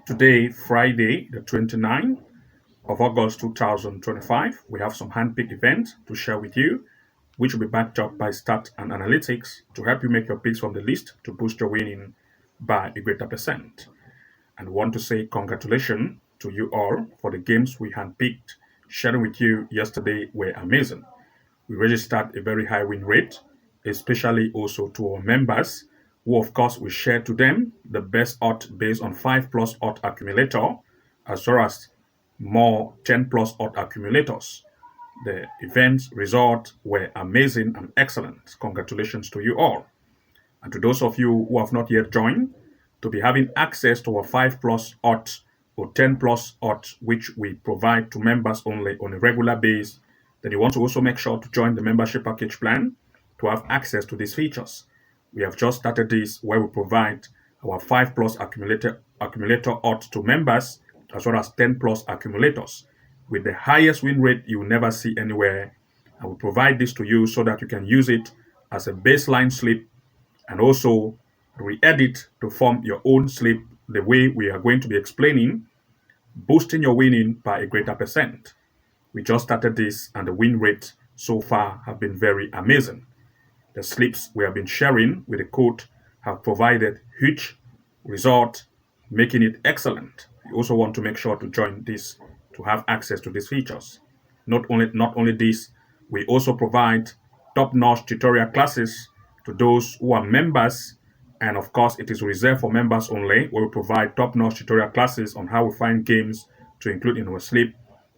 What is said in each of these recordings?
Today, Friday, the 29th of August 2025, we have some handpicked events to share with you, which will be backed up by stats and analytics to help you make your picks from the list to boost your winning by a greater percent. And want to say congratulations to you all for the games we handpicked sharing with you yesterday were amazing. We registered a very high win rate, especially also to our members, who of course we share to them the best odds based on 5 plus odd accumulator, as well as more 10 plus odd accumulators. The event results were amazing and excellent. Congratulations to you all. And to those of you who have not yet joined, to be having access to our 5 plus odds or 10 plus odds, which we provide to members only on a regular basis, then you want to also make sure to join the membership package plan to have access to these features. We have just started this where we provide our 5 plus accumulator odds to members as well as 10 plus accumulators with the highest win rate you will never see anywhere. I will provide this to you so that you can use it as a baseline slip and also re-edit to form your own slip the way we are going to be explaining, boosting your winning by a greater percent. We just started this and the win rate so far have been very amazing. The slips we have been sharing with the code have provided huge result, making it excellent. You also want to make sure to join this to have access to these features. Not only this, we also provide top-notch tutorial classes to those who are members, and of course it is reserved for members only, where we provide top-notch tutorial classes on how we find games to include in our slip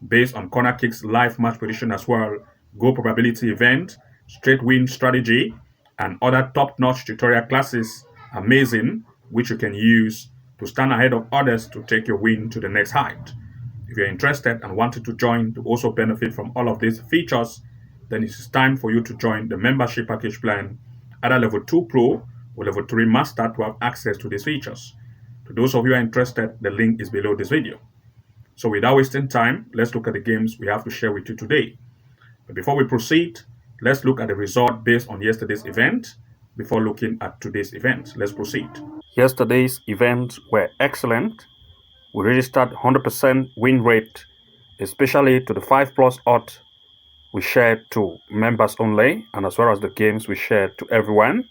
based on corner kicks, live match prediction as well, goal probability event, straight win strategy, and other top-notch tutorial classes, amazing, which you can use to stand ahead of others to take your win to the next height. If you're interested and wanted to join to also benefit from all of these features, then it's time for you to join the membership package plan, either level 2 Pro or level 3 Master, to have access to these features. To those of you who are interested, the link is below this video. So without wasting time, let's look at the games we have to share with you today. But before we proceed, let's look at the result based on yesterday's event before looking at today's event. Let's proceed. Yesterday's events were excellent. We registered 100% win rate, especially to the 5 plus odds we shared to members only, and as well as the games we shared to everyone.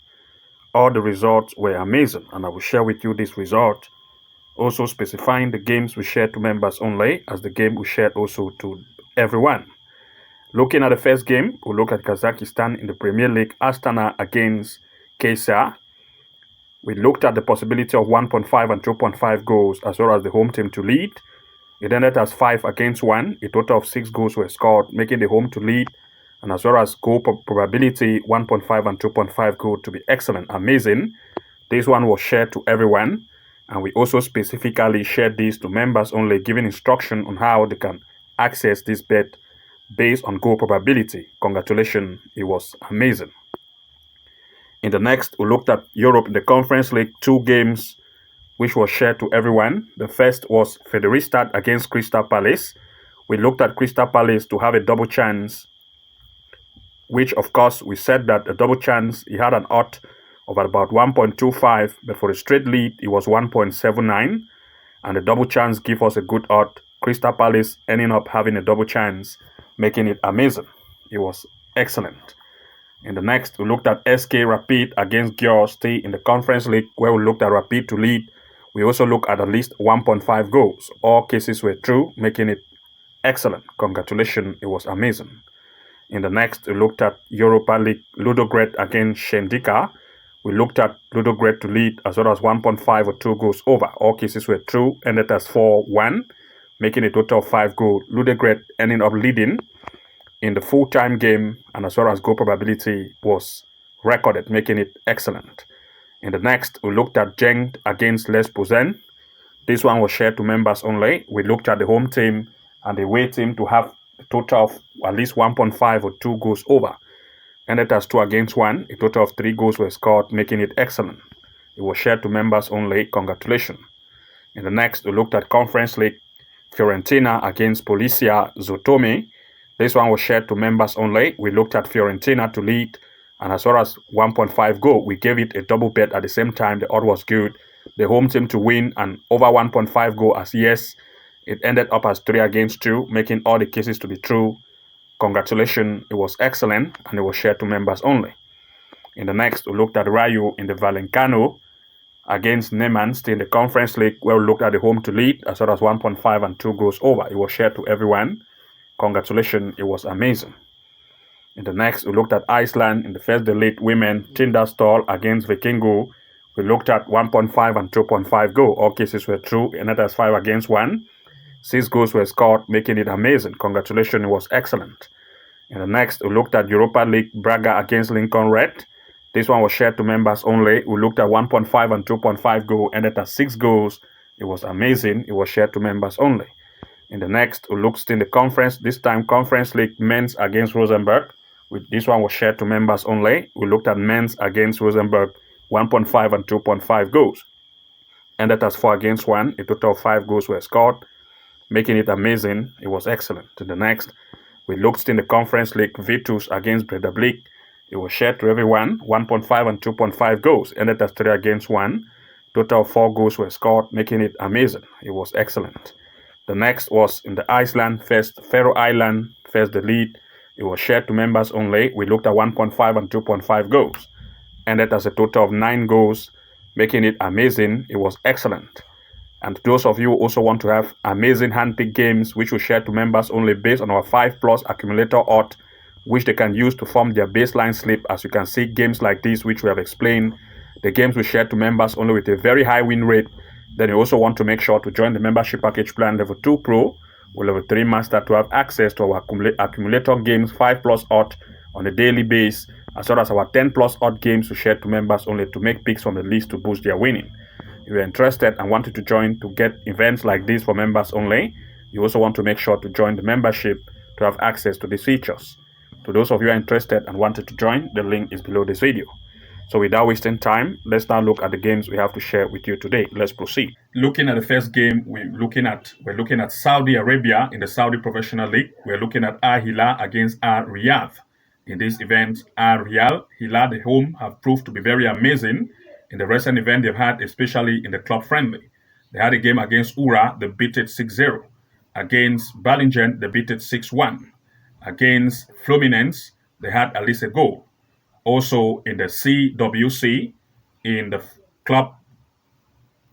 All the results were amazing, and I will share with you this result, also specifying the games we shared to members only as the game we shared also to everyone. Looking at the first game, we'll look at Kazakhstan in the Premier League, Astana against Kayseri. We looked at the possibility of 1.5 and 2.5 goals as well as the home team to lead. It ended as 5 against 1. A total of 6 goals were scored, making the home to lead. And as well as goal probability, 1.5 and 2.5 goal to be excellent, amazing. This one was shared to everyone. And we also specifically shared this to members only, giving instruction on how they can access this bet based on goal probability. Congratulations, it was amazing. In the next, we looked at Europe in the Conference League, 2 games which was shared to everyone. The first was Fredrikstad against Crystal Palace. We looked at Crystal Palace to have a double chance, which of course we said that a double chance, he had an odd of about 1.25, but for the straight lead, it was 1.79. And the double chance gave us a good odd. Crystal Palace ending up having a double chance, making it amazing. It was excellent. In the next, we looked at SK Rapid against Győr City in the Conference League, where we looked at Rapid to lead. We also looked at least 1.5 goals. All cases were true, making it excellent. Congratulations, it was amazing. In the next, we looked at Europa League, Ludogorets against Shendika. We looked at Ludogorets to lead as well as 1.5 or 2 goals over. All cases were true, ended as 4-1, making a total of 5 goals. Ludogorets ending up leading in the full-time game, and as well as goal probability was recorded, making it excellent. In the next, we looked at Genk against Les Pozen. This one was shared to members only. We looked at the home team and the away team to have a total of at least 1.5 or 2 goals over. Ended as 2 against 1. A total of 3 goals were scored, making it excellent. It was shared to members only. Congratulations. In the next, we looked at Conference League, Fiorentina against Policia Zotome. This one was shared to members only. We looked at Fiorentina to lead, and as well as 1.5 goal, we gave it a double bet at the same time. The odd was good, the home team to win and over 1.5 goal as yes. It ended up as 3-2, making all the cases to be true. Congratulations, it was excellent and it was shared to members only. In the next, we looked at Rayo in the Valenciano against Neman, still in the Conference League, where we looked at the home to lead as well as 1.5 and 2 goals over. It was shared to everyone. Congratulations, it was amazing. In the next, we looked at Iceland in the first elite women Tindastóll against Vikingo. We looked at 1.5 and 2.5 goal. All cases were true, and that was 5-1. 6 goals were scored, making it amazing. Congratulations, it was excellent. In the next, we looked at Europa League Braga against Lincoln Red. This one was shared to members only. We looked at 1.5 and 2.5 goal, ended at 6 goals. It was amazing. It was shared to members only. In the next, we looked in the conference, this time Conference League men's against Rosenborg. This one was shared to members only. We looked at men's against Rosenborg, 1.5 and 2.5 goals. Ended as 4-1. A total of 5 goals were scored, making it amazing. It was excellent. To the next, we looked in the Conference League Vitus against Breidablik. It was shared to everyone, 1.5 and 2.5 goals. Ended as 3-1. Total of 4 goals were scored, making it amazing. It was excellent. The next was in the Iceland first, Faroe Island first the lead. It was shared to members only. We looked at 1.5 and 2.5 goals. Ended as a total of 9 goals, making it amazing. It was excellent. And those of you who also want to have amazing handpicked games, which we share to members only based on our 5+ accumulator odd, which they can use to form their baseline slip. As you can see, games like this, which we have explained, the games we share to members only with a very high win rate. Then you also want to make sure to join the membership package plan level 2 Pro or level 3 Master to have access to our accumulator games 5+ odd on a daily basis, as well as our 10+ odd games we share to members only to make picks from the list to boost their winning. If you're interested and wanted to join to get events like this for members only, you also want to make sure to join the membership to have access to these features. To those of you who are interested and wanted to join, the link is below this video. So without wasting time, let's now look at the games we have to share with you today. Let's proceed. Looking at the first game, we're looking at Saudi Arabia in the Saudi Professional League. We're looking at Al Hilal against Al Riyadh. In this event, Al Hilal, the home, have proved to be very amazing in the recent event they've had, especially in the club friendly. They had a game against Ura, they beat it 6-0. Against Balingen, they beat it 6-1. Against Fluminense, they had at least a goal. Also in the CWC, in the Club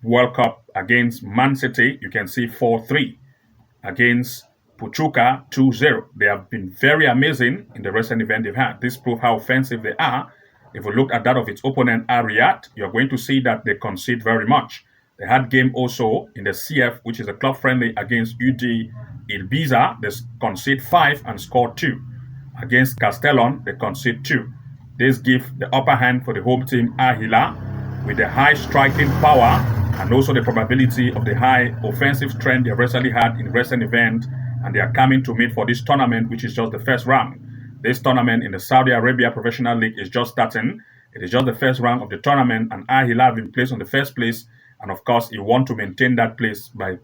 World Cup against Man City, you can see 4-3. Against Pachuca, 2-0. They have been very amazing in the recent event they've had. This proves how offensive they are. If we look at that of its opponent, Al Riyadh, you're going to see that they concede very much. They had game also in the CF, which is a club friendly, against UD Ibiza. They concede 5 and scored 2. Against Castellon, they concede 2. This gives the upper hand for the home team Al Hilal with the high striking power and also the probability of the high offensive trend they have recently had in recent event, and they are coming to meet for this tournament, which is just the first round. This tournament in the Saudi Arabia Professional League is just starting. It is just the first round of the tournament, and Al Hilal have been placed on the first place, and of course you want to maintain that place by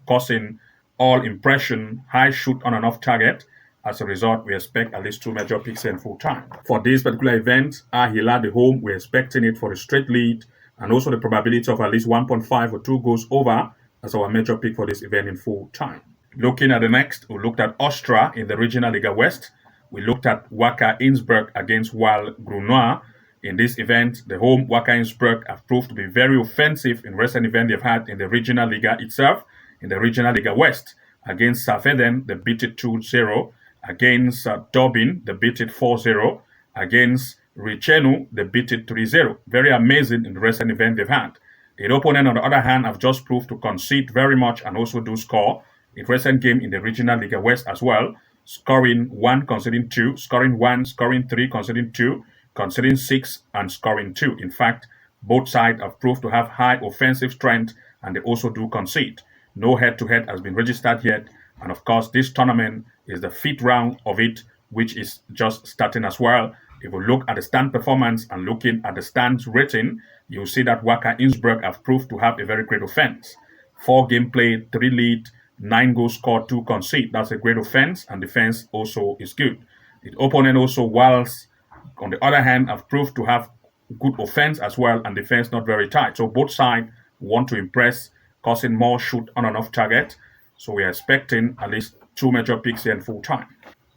causing all impression, high shoot on and off target. As a result, we expect at least 2 major picks in full time. For this particular event, Al Hilal the home, we're expecting it for a straight lead and also the probability of at least 1.5 or 2 goals over as our major pick for this event in full time. Looking at the next, we looked at Austria in the Regional Liga West. We looked at Wacker Innsbruck against Wal Grunoa. In this event, the home Wacker Innsbruck have proved to be very offensive in recent event they've had in the Regional Liga itself, in the Regional Liga West. Against Safeden, they beat it 2-0. Against Dublin, they beat it 4-0. Against Richenu, they beat it 3-0. Very amazing in the recent event they've had. The opponent, on the other hand, have just proved to concede very much and also do score. In recent game in the Regional Liga West as well, scoring 1, conceding 2, scoring 1, scoring 3, conceding 2, conceding 6, and scoring 2. In fact, both sides have proved to have high offensive strength, and they also do concede. No head-to-head has been registered yet, and of course, this tournament is the 5th round of it, which is just starting as well. If we look at the stand performance and looking at the stands rating, you'll see that Wacker Innsbruck have proved to have a very great offense. 4 game played, 3 lead, 9 goals scored, 2 concede. That's a great offense, and defense also is good. The opponent also, whilst on the other hand, have proved to have good offense as well, and defense not very tight. So both sides want to impress, causing more shoot on and off target. So we are expecting at least 2 major picks here in full time.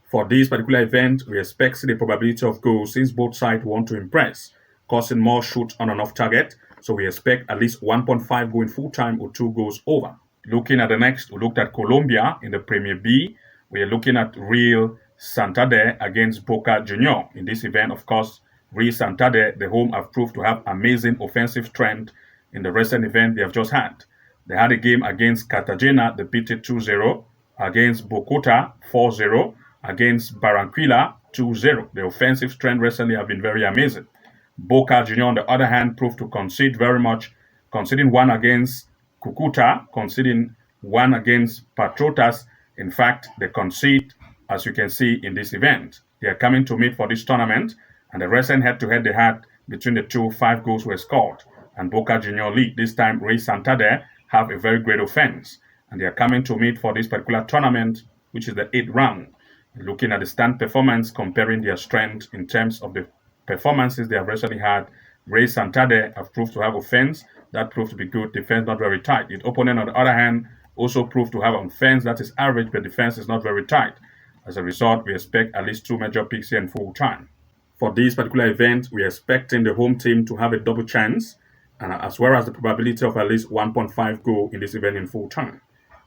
For this particular event, we expect the probability of goals since both sides want to impress, causing more shots on and off target. So we expect at least 1.5 goal in full time or 2 goals over. Looking at the next, we looked at Colombia in the Premier B. We are looking at Real Santander against Boca Junior. In this event, of course, Real Santander, the home, have proved to have amazing offensive strength in the recent event they have just had. They had a game against Cartagena, they beat it 2-0, against Bogota 4-0, against Barranquilla 2-0. The offensive strength recently have been very amazing. Boca Junior, on the other hand, proved to concede very much, conceding one against Cucuta, conceding one against Patriotas. In fact, they concede, as you can see in this event. They are coming to meet for this tournament, and the recent head-to-head they had between the two, 5 goals were scored, and Boca Junior lead. This time, Rey Santander have a very great offense, and they are coming to meet for this particular tournament, which is the 8th round. Looking at the stand performance, comparing their strength in terms of the performances they have recently had, Rey Santander have proved to have offense that proved to be good, defense not very tight. The opponent, on the other hand, also proved to have offense that is average, but defense is not very tight. As a result, we expect at least 2 major picks here in full time. For this particular event, we are expecting the home team to have a double chance, and as well as the probability of at least 1.5 goal in this event in full time.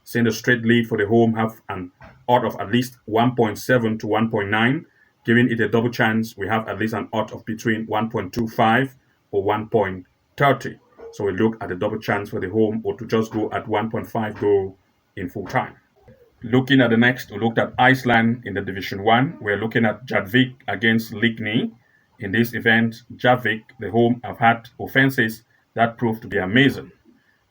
Seeing the straight lead for the home have an odd of at least 1.7 to 1.9, giving it a double chance, we have at least an odd of between 1.25 or 1.30. So we look at the double chance for the home, or to just go at 1.5 goal in full time. Looking at the next, we looked at Iceland in the Division 1. We're looking at Jadvik against Ligny. In this event, Jadvik, the home, have had offenses that proved to be amazing.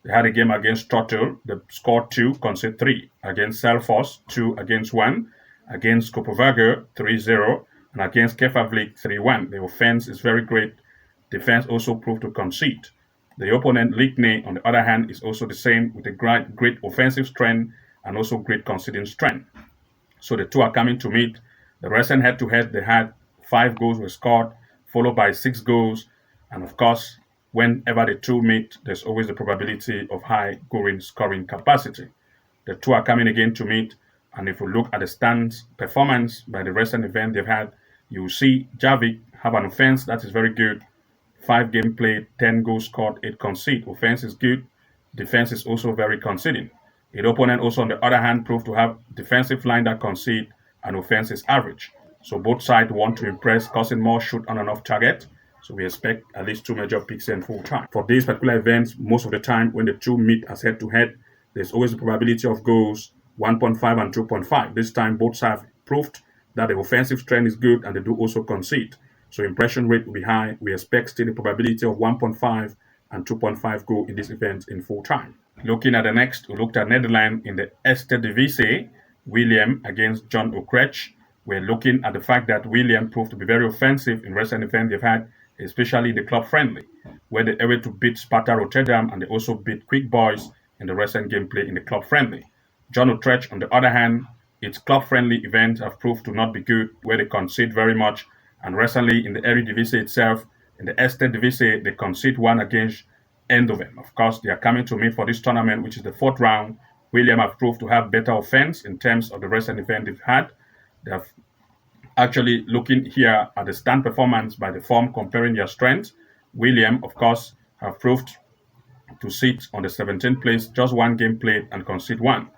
They had a game against Turtle, they scored 2, conceded 3. Against Selfos, 2 against 1. Against Kopenhagen, 3-0. And against Keflavik, 3-1. The offense is very great. Defense also proved to concede. The opponent, Ligny, on the other hand, is also the same, with a great offensive strength and also great conceding strength. So the two are coming to meet. The recent head-to-head, they had 5 goals were scored, followed by 6 goals. And of course, whenever the two meet, there's always the probability of high scoring capacity. The two are coming again to meet, and if we look at the stands performance by the recent event they've had, you will see Jadvik have an offense that is very good. 5 games played, 10 goals scored, 8 conceded. Offense is good. Defense is also very conceding. The opponent also, on the other hand, proved to have defensive line that concede and offense is average. So both sides want to impress, causing more shoot on and off target. So we expect at least 2 major picks in full time. For these particular events, most of the time when the two meet as head-to-head, there's always a probability of goals 1.5 and 2.5. This time both sides proved that the offensive strength is good and they do also concede. So impression rate will be high. We expect still the probability of 1.5 and 2.5 goal in this event in full time. Looking at the next, we looked at Netherlands in the Eerste Divisie, William against John Utrecht. We're looking at the fact that William proved to be very offensive in recent events they've had, especially in the club friendly, where they were able to beat Sparta Rotterdam and they also beat Quick Boys in the recent gameplay in the club friendly. John Utrecht, on the other hand, its club friendly events have proved to not be good, where they concede very much. And recently in the Eredivisie itself, in the Eerste Divisie, they concede 1 against Eindhoven. Of course, they are coming to meet for this tournament, which is the 4th round. William have proved to have better offense in terms of the recent event they've had. They have actually, looking here at the stand performance by the form, comparing their strength. William, of course, have proved to sit on the 17th place, just 1 game played and concede 1.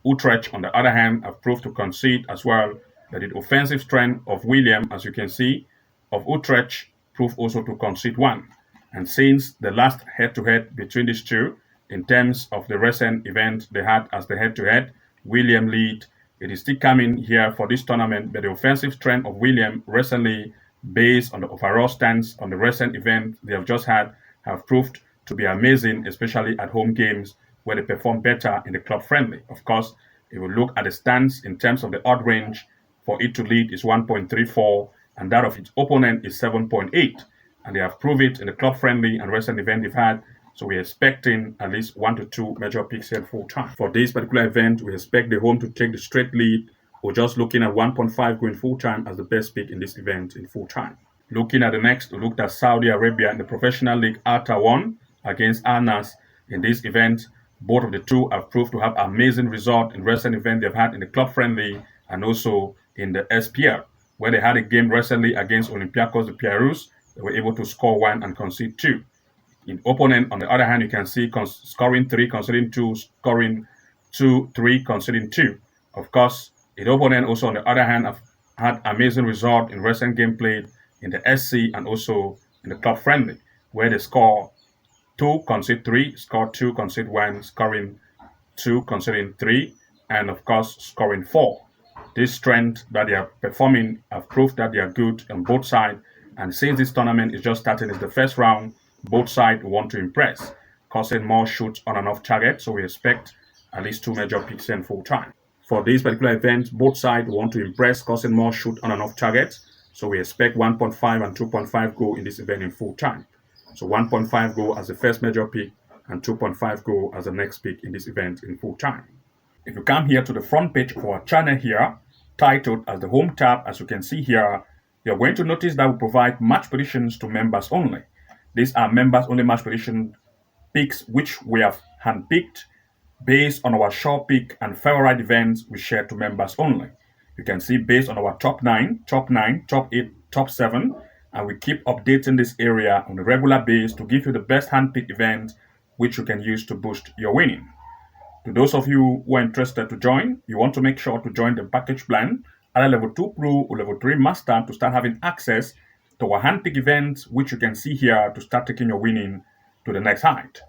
Utrecht, on the other hand, have proved to concede as well. But the offensive strength of William, as you can see, of Utrecht, proved also to concede 1. And since the last head-to-head between these two, in terms of the recent event they had as the head-to-head, William lead. It is still coming here for this tournament, but the offensive strength of William recently, based on the overall stance on the recent event they have just had, have proved to be amazing, especially at home games where they perform better in the club friendly. Of course, if we look at the stance in terms of the odd range, for it to lead is 1.34, and that of its opponent is 7.8. And they have proved it in the club friendly and recent event they've had. So we're expecting at least 1 to 2 major picks here full time. For this particular event, we expect the home to take the straight lead, or just looking at 1.5 going full time as the best pick in this event in full time. Looking at the next, we looked at Saudi Arabia in the professional league Alta 1 against Al Nas. in this event. Both of the two have proved to have amazing result in recent events they've had in the club friendly and also in the SPL, where they had a game recently against Olympiacos de Piraeus. They were able to score 1 and concede 2. In opponent, on the other hand, you can see scoring 3, conceding 2, scoring 2, 3, conceding 2. Of course, the opponent also, on the other hand, have had amazing result in recent game played in the SC and also in the club friendly, where they score 2, concede 3, score 2, concede 1, scoring 2, conceding 3, and of course, scoring 4. This strength that they are performing have proved that they are good on both sides. And since this tournament is just starting, it's the first round, both sides want to impress, causing more shots on and off target. So we expect at least 2 major picks in full time. For this particular event, both sides want to impress, causing more shoot on and off target. So we expect 1.5 and 2.5 goal in this event in full time. So 1.5 goal as the first major pick and 2.5 goal as the next pick in this event in full time. If you come here to the front page of our channel here, titled as the Home tab, as you can see here, you're going to notice that we provide match predictions to members only. These are members only match prediction picks which we have handpicked based on our short pick and favorite events we share to members only. You can see based on our top 9, top 8, top 7, and we keep updating this area on a regular basis to give you the best handpicked event which you can use to boost your winning. To those of you who are interested to join, you want to make sure to join the package plan, either level 2 Pro or level 3 Master, to start having access to our handpick events, which you can see here to start taking your winning to the next height.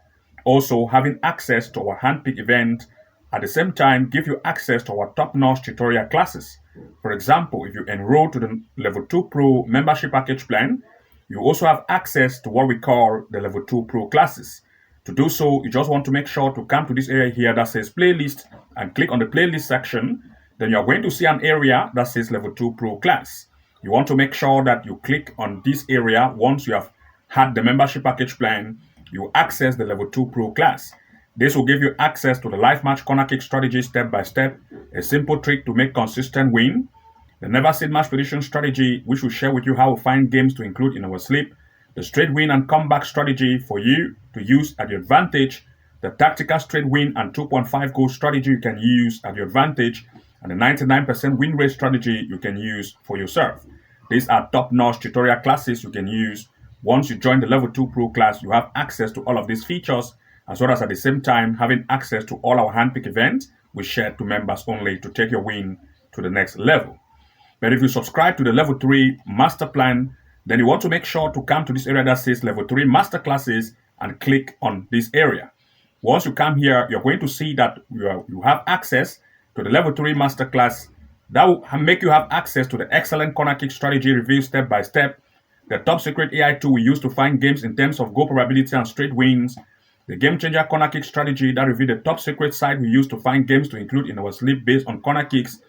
Also, having access to our handpick event at the same time give you access to our top-notch tutorial classes. For example, if you enroll to the level 2 Pro membership package plan, you also have access to what we call the level 2 Pro classes. To do so, you just want to make sure to come to this area here that says playlist and click on the playlist section. Then you are going to see an area that says level 2 Pro class. You want to make sure that you click on this area once you have had the membership package plan. You access the level 2 Pro class. This will give you access to the live match corner kick strategy step by step, a simple trick to make consistent win, the never sit match prediction strategy, which will share with you how to find games to include in our sleep, the straight win and comeback strategy for you to use at your advantage, the tactical straight win and 2.5 goal strategy you can use at your advantage, and the 99% win rate strategy you can use for yourself. These are top-notch tutorial classes you can use. Once you join the level 2 Pro class, you have access to all of these features, as well as at the same time having access to all our handpick events we share to members only to take your win to the next level. But if you subscribe to the level 3 master plan, then you want to make sure to come to this area that says level 3 master classes and click on this area. Once you come here, you're going to see that you have access to the level 3 master class. That will make you have access to the excellent corner kick strategy review step by step, the top secret AI tool we use to find games in terms of goal probability and straight wins, the game changer corner kick strategy that reveals the top secret site we use to find games to include in our sleep based on corner kicks,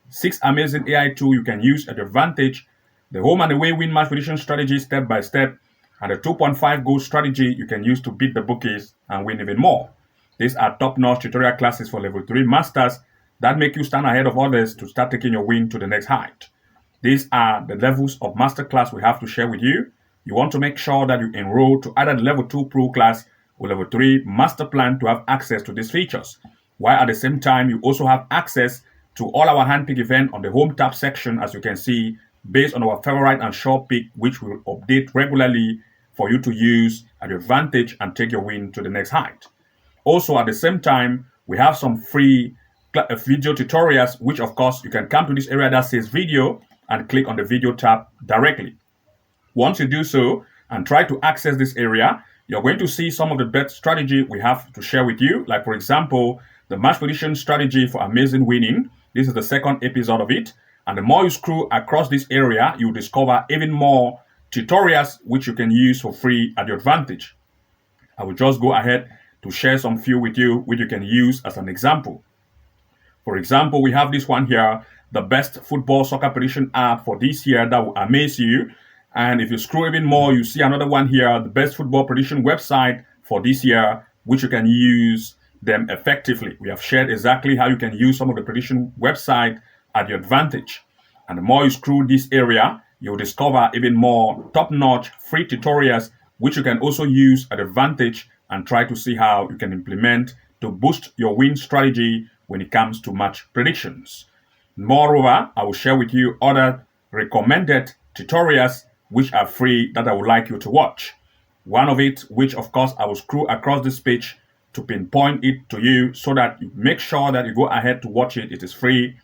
6 amazing AI tools you can use at your advantage, the home and away win match prediction strategy step by step, and the 2.5 goal strategy you can use to beat the bookies and win even more. These are top-notch tutorial classes for level 3 masters that make you stand ahead of others to start taking your win to the next height. These are the levels of masterclass we have to share with you. You want to make sure that you enroll to either the level 2 Pro class or level 3 master plan to have access to these features, while at the same time you also have access to all our handpick event on the home tab section, as you can see, based on our favorite and short pick, which we will update regularly for you to use at your advantage and take your win to the next height. Also, at the same time, we have some free video tutorials, which of course you can come to this area that says video and click on the video tab directly. Once you do so and try to access this area, you're going to see some of the best strategy we have to share with you. Like, for example, the match prediction strategy for amazing winning. This is the second episode of it. And the more you scroll across this area, you'll discover even more tutorials which you can use for free at your advantage. I will just go ahead to share some few with you, which you can use as an example. For example, we have this one here, the best football soccer prediction app for this year that will amaze you. And if you scroll even more, you see another one here, the best football prediction website for this year, which you can use them effectively. We have shared exactly how you can use some of the prediction website at your advantage. And the more you scroll this area, you'll discover even more top-notch free tutorials, which you can also use at advantage and try to see how you can implement to boost your win strategy when it comes to match predictions. Moreover, I will share with you other recommended tutorials which are free that I would like you to watch. One of it, which of course I will scroll across this page to pinpoint it to you so that you make sure that you go ahead to watch it. It is free.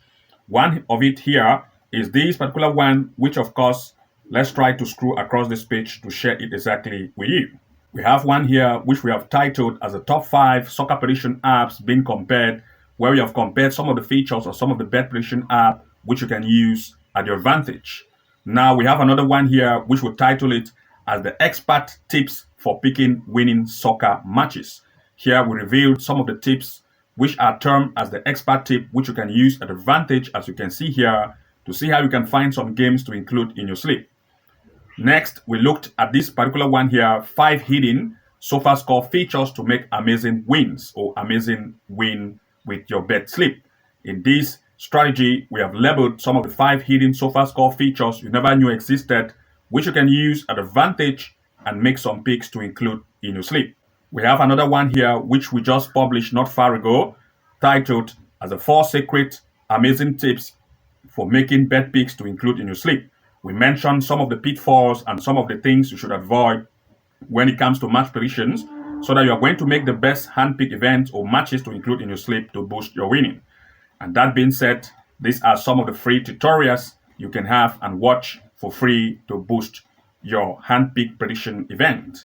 One of it here is this particular one, which of course, let's try to scroll across this page to share it exactly with you. We have one here which we have titled as the top 5 soccer prediction apps being compared, where we have compared some of the features of some of the bet prediction app which you can use at your advantage. Now we have another one here which will title it as the expert tips for picking winning soccer matches. Here we revealed some of the tips which are termed as the expert tip, which you can use at advantage, as you can see here, to see how you can find some games to include in your slip. Next, we looked at this particular one here, 5 hidden Sofascore features to make amazing wins or amazing win with your bet slip. In this strategy, we have labeled some of the 5 hidden Sofascore features you never knew existed, which you can use at advantage and make some picks to include in your slip. We have another one here, which we just published not far ago, titled as the 4 secret amazing tips for making bet picks to include in your slip. We mentioned some of the pitfalls and some of the things you should avoid when it comes to match predictions so that you are going to make the best hand-pick events or matches to include in your slip to boost your winning. And that being said, these are some of the free tutorials you can have and watch for free to boost your hand-pick prediction event.